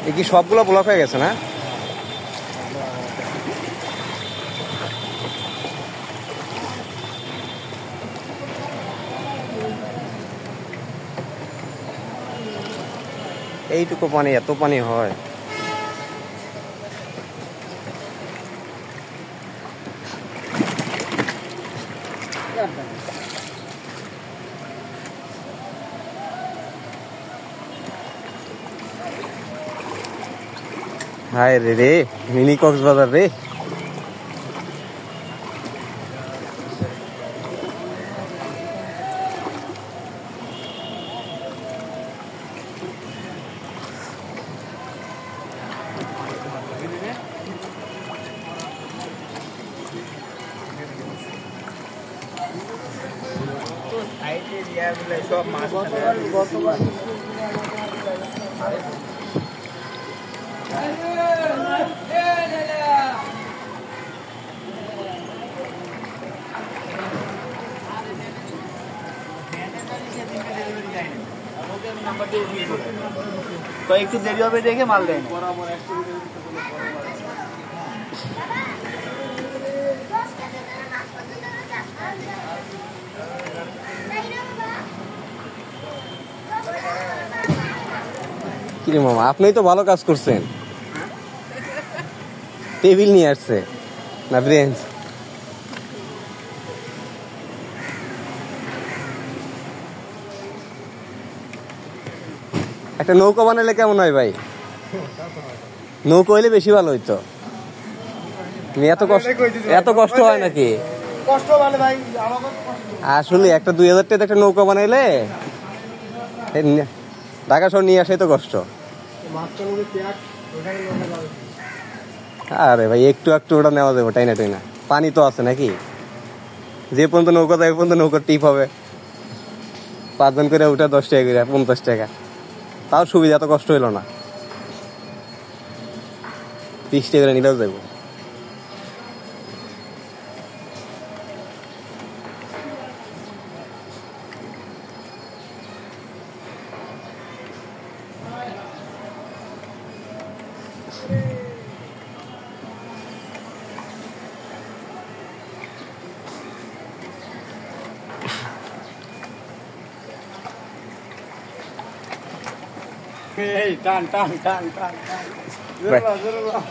এই কি সবগুলো ব্লক হয়ে গেছে না? এইটুকু পানি, এত পানি হয়? হায় রে রে, মিনি কক্সবাজার রে। সব মাছ তো একটু দেরি হবে দেখে মাল দেয়। কিরে মামা, আপনিই তো ভালো কাজ করছেন। টেবিল নিয়ে আসছে না ব্রেঞ্চ? একটা নৌকা বানালে কেমন হয় ভাই? নৌকা হইলে বেশি ভালো হইতো। এত কষ্ট হয় নাকি? আসলে একটা 2000 টাকা একটা নৌকা বানাইলে ঢাকা শহর নিয়ে আসে তো কষ্ট। আরে ভাই একটু একটু ওটা নেওয়া যাবে, টাইনা টাইনা। পানি তো আছে নাকি? যে পর্যন্ত নৌকা যায় পর্যন্ত নৌকার টিপ হবে। 5 জন করে উঠে 10 টাকা করে, 50 টাকা। তাও সুবিধা, এত কষ্ট হইল না। 30 টাকা করে নিলেও যাবো।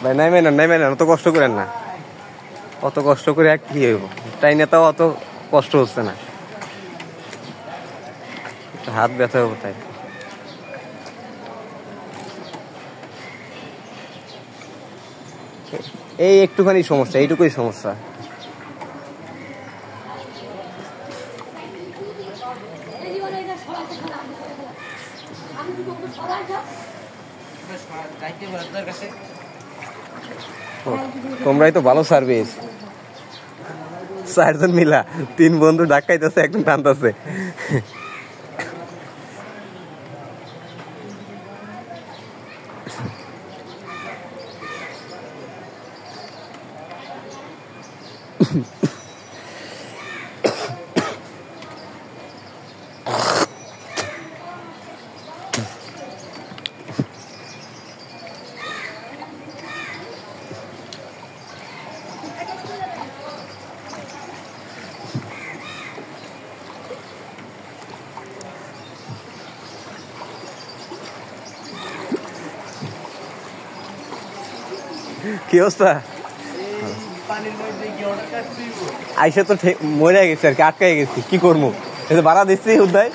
ভাই নাইবেন না, অত কষ্ট করেন না। অত কষ্ট করে কি হইব? তাই না, তাও অত কষ্ট হচ্ছে না, হাত ব্যথা হবো তাই। এই একটুখানি সমস্যা, এইটুকুই সমস্যা। তোমরাই তো ভালো সার্ভিস। 4 জন মিলা 3 বন্ধু ডাকাইতেছে, একজন টানতেছে। কি অবস্থা? আইসা তো মরে গেছে আর কি, আটকাই গেছি। কি করবো? ভাড়া দিচ্ছি উদ্যায়।